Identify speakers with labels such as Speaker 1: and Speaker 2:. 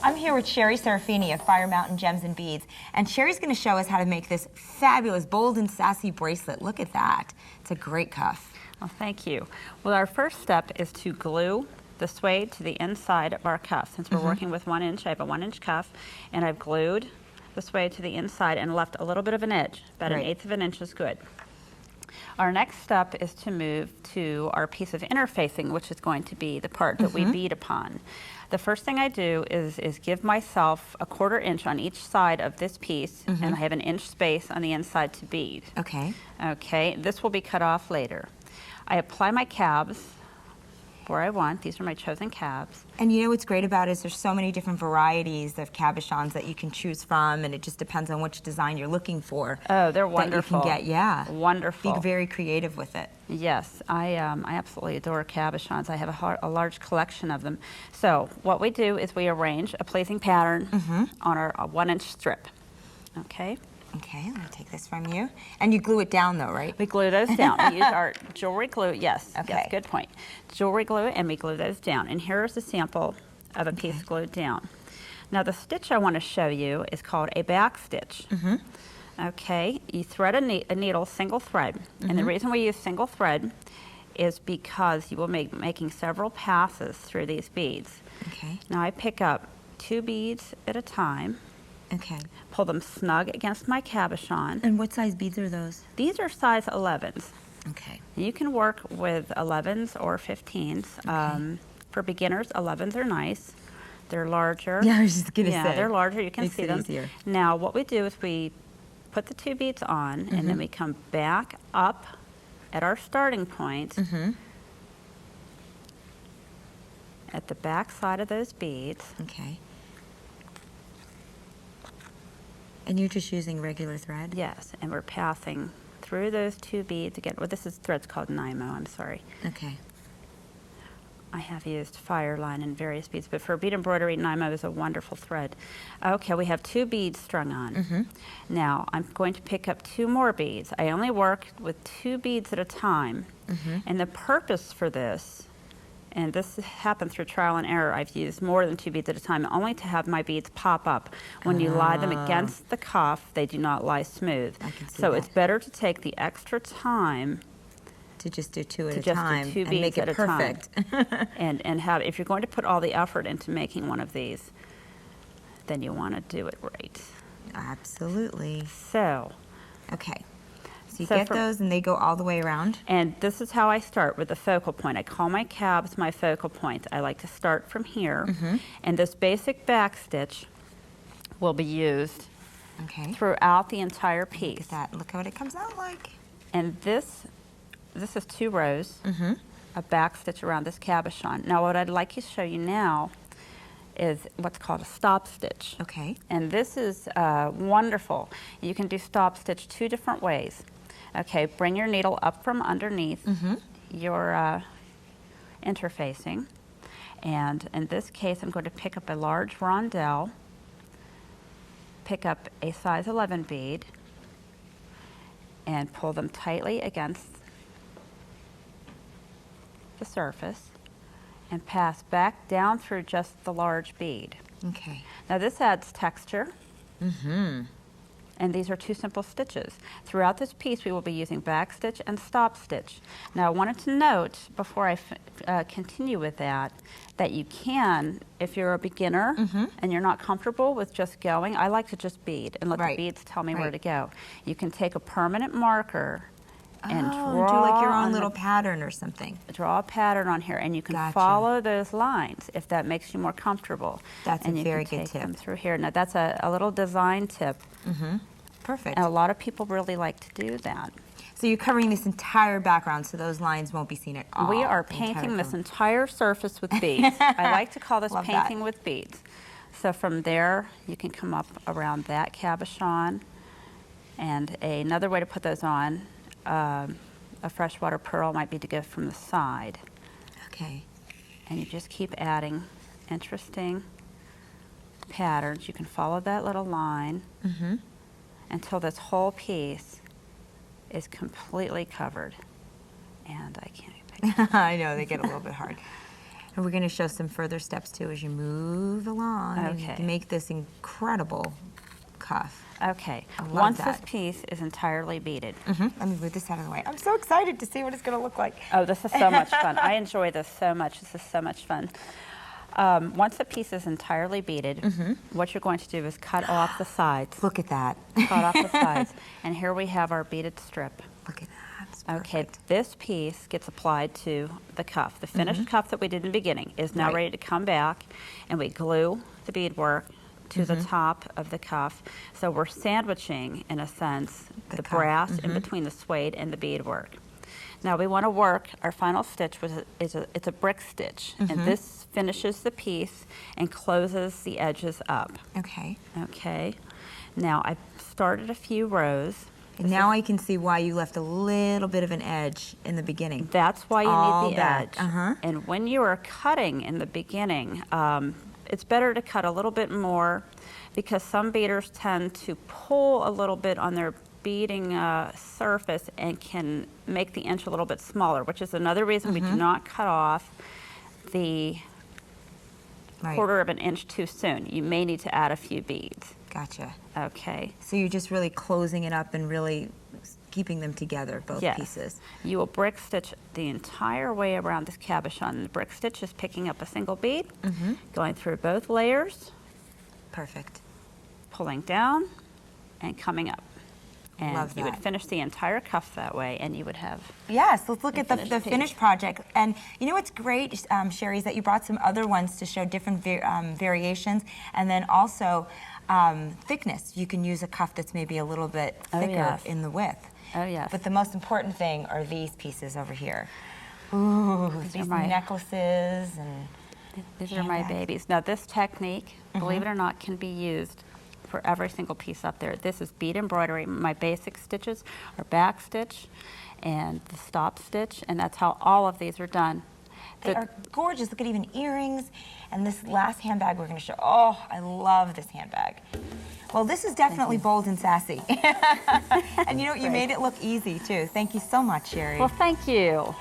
Speaker 1: I'm here with Sherry Serafini of Fire Mountain Gems and Beads, and Sherry's going to show us how to make this fabulous, bold and sassy bracelet. Look at that. It's a great cuff.
Speaker 2: Well, thank you. Well, our first step is to glue the suede to the inside of our cuff. Since we're working with 1 inch, I have a 1 inch cuff, and I've glued the suede to the inside and left a little bit of an edge. About an 1/8 of an inch is good. Our next step is to move to our piece of interfacing, which is going to be the part that we bead upon. The first thing I do is give myself a 1/4 inch on each side of this piece, and I have an inch space on the inside to bead.
Speaker 1: Okay.
Speaker 2: Okay, this will be cut off later. I apply my cabs where I want. These are my chosen cabs.
Speaker 1: And you know what's great about it is there's so many different varieties of cabochons that you can choose from, and it just depends on which design you're looking for.
Speaker 2: Oh, they're wonderful.
Speaker 1: That you can get, yeah.
Speaker 2: Wonderful.
Speaker 1: Be very creative with it.
Speaker 2: Yes, I absolutely adore cabochons. I have a large collection of them. So what we do is we arrange a pleasing pattern on our 1 inch strip. Okay.
Speaker 1: Okay, let me take this from you. And you glue it down though, right?
Speaker 2: We glue those down. We use our jewelry glue. Yes,
Speaker 1: Okay.
Speaker 2: yes, good point. Jewelry glue, and we glue those down. And here's a sample of a piece glued down. Now the stitch I want to show you is called a back stitch. Okay, you thread a needle single thread. And the reason we use single thread is because you will be making several passes through these beads.
Speaker 1: Okay.
Speaker 2: Now I pick up 2 beads at a time.
Speaker 1: Okay.
Speaker 2: Pull them snug against my cabochon.
Speaker 1: And what size beads are those?
Speaker 2: These are size 11s.
Speaker 1: Okay.
Speaker 2: You can work with 11s or 15s. For beginners, 11s are nice. They're larger.
Speaker 1: Yeah, I was just going to say.
Speaker 2: Yeah, they're larger. You can
Speaker 1: Makes
Speaker 2: see
Speaker 1: it
Speaker 2: them.
Speaker 1: easier.
Speaker 2: Now, what we do is we put the 2 beads on, and then we come back up at our starting point at the back side of those beads.
Speaker 1: Okay. And you're just using regular thread?
Speaker 2: Yes, and we're passing through those 2 beads again. Well, this is thread's called Nymo, I'm sorry.
Speaker 1: Okay.
Speaker 2: I have used Fireline in various beads, but for bead embroidery, Nymo is a wonderful thread. Okay, we have 2 beads strung on. Now, I'm going to pick up 2 more beads. I only work with 2 beads at a time, and the purpose for this, and this happened through trial and error, I've used more than 2 beads at a time, only to have my beads pop up. When you lie them against the cuff, they do not lie smooth.
Speaker 1: I can see
Speaker 2: so
Speaker 1: that.
Speaker 2: it's better to take the extra time
Speaker 1: to just do 2 at
Speaker 2: to
Speaker 1: a
Speaker 2: just
Speaker 1: time
Speaker 2: do 2
Speaker 1: and
Speaker 2: beads
Speaker 1: make it
Speaker 2: at a
Speaker 1: perfect.
Speaker 2: time. and have, if you're going to put all the effort into making one of these, then you want to do it right.
Speaker 1: Absolutely.
Speaker 2: So,
Speaker 1: Okay. So you
Speaker 2: So
Speaker 1: get
Speaker 2: for-
Speaker 1: those and they go all the way around?
Speaker 2: and this is how I start with the focal point. I call my cabs my focal point. I like to start from here, and this basic back stitch will be used
Speaker 1: Okay.
Speaker 2: throughout the entire
Speaker 1: Look
Speaker 2: piece.
Speaker 1: at that. Look what it comes out like.
Speaker 2: And this is 2 rows of back stitch around this cabochon. Now what I'd like to show you now is what's called a stop stitch.
Speaker 1: Okay.
Speaker 2: And this is wonderful. You can do stop stitch 2 different ways. Okay, bring your needle up from underneath your interfacing. And in this case, I'm going to pick up a large rondelle, pick up a size 11 bead, and pull them tightly against the surface and pass back down through just the large bead.
Speaker 1: Okay.
Speaker 2: Now this adds texture, and these are 2 simple stitches. Throughout this piece we will be using back stitch and stop stitch. Now I wanted to note before I continue with that you can, if you're a beginner and you're not comfortable with just going, I like to just bead and let the beads tell me where to go. You can take a permanent marker and draw
Speaker 1: do like your
Speaker 2: on
Speaker 1: own
Speaker 2: the-
Speaker 1: little pattern or something.
Speaker 2: draw a pattern on here, and you can
Speaker 1: Gotcha.
Speaker 2: follow those lines if that makes you more comfortable.
Speaker 1: That's a
Speaker 2: and you
Speaker 1: very
Speaker 2: can
Speaker 1: good
Speaker 2: take them
Speaker 1: tip.
Speaker 2: through here. Now that's a little design tip,
Speaker 1: Perfect.
Speaker 2: and a lot of people really like to do that.
Speaker 1: So you're covering this entire background so those lines won't be seen at all.
Speaker 2: We are
Speaker 1: the entire
Speaker 2: painting this
Speaker 1: film.
Speaker 2: entire surface with beads. I like to call this
Speaker 1: Love that.
Speaker 2: painting with beads. So from there, you can come up around that cabochon, and another way to put those on, a freshwater pearl might be to go from the side.
Speaker 1: Okay.
Speaker 2: And you just keep adding interesting patterns. You can follow that little line until this whole piece is completely covered. And I can't pick
Speaker 1: I know, they get a little bit hard. And we're going to show some further steps too as you move along. And you
Speaker 2: Okay.
Speaker 1: can make this incredible cuff.
Speaker 2: Okay,
Speaker 1: love
Speaker 2: once
Speaker 1: that.
Speaker 2: this piece is entirely beaded.
Speaker 1: Let me move this out of the way. I'm so excited to see what it's going to look like.
Speaker 2: Oh, this is so much fun. I enjoy this so much. This is so much fun. Once the piece is entirely beaded, what you're going to do is cut off the sides.
Speaker 1: Look at that.
Speaker 2: Cut off the sides. And here we have our beaded strip.
Speaker 1: Look at that. It's
Speaker 2: Okay,
Speaker 1: perfect.
Speaker 2: this piece gets applied to the cuff. The finished cuff that we did in the beginning is now
Speaker 1: Right.
Speaker 2: ready to come back, and we glue the beadwork to the top of the cuff. So we're sandwiching, in a sense,
Speaker 1: The
Speaker 2: the
Speaker 1: cuff.
Speaker 2: brass in between the suede and the beadwork. Now we want to work, our final stitch it's a brick stitch, and this finishes the piece and closes the edges up.
Speaker 1: Okay.
Speaker 2: Okay, now I've started a few rows.
Speaker 1: And now I can see why you left a little bit of an edge in the beginning.
Speaker 2: That's why you
Speaker 1: all
Speaker 2: need the
Speaker 1: that.
Speaker 2: edge. And when you are cutting in the beginning, it's better to cut a little bit more because some beaders tend to pull a little bit on their beading surface and can make the inch a little bit smaller, which is another reason we do not cut off the
Speaker 1: Right.
Speaker 2: quarter of an inch too soon. You may need to add a few beads.
Speaker 1: Gotcha.
Speaker 2: Okay.
Speaker 1: So you're just really closing it up and really keeping them together, both
Speaker 2: Yes.
Speaker 1: pieces.
Speaker 2: You will brick stitch the entire way around this cabochon. The brick stitch is picking up a single bead, going through both layers,
Speaker 1: Perfect.
Speaker 2: pulling down, and coming up. And
Speaker 1: Love
Speaker 2: you would
Speaker 1: that.
Speaker 2: finish the entire cuff that way, and you would have
Speaker 1: Yes, let's look at the
Speaker 2: finished piece.
Speaker 1: finished project. And you know what's great, Sherry, is that you brought some other ones to show different variations, and then also thickness. You can use a cuff that's maybe a little bit thicker
Speaker 2: yes.
Speaker 1: in the width.
Speaker 2: Oh, yes.
Speaker 1: But the most important thing are these pieces over here. Ooh, these
Speaker 2: my-
Speaker 1: necklaces and
Speaker 2: These are my
Speaker 1: handbags.
Speaker 2: babies. Now this technique, believe it or not, can be used for every single piece up there. This is bead embroidery. My basic stitches are back stitch and the stop stitch, and that's how all of these are done.
Speaker 1: they are gorgeous. Look at even earrings. And this last handbag we're going to show. Oh, I love this handbag. Well, this is definitely bold and sassy. And you know what? You made it look easy, too. Thank you so much, Sherry.
Speaker 2: Well, thank you.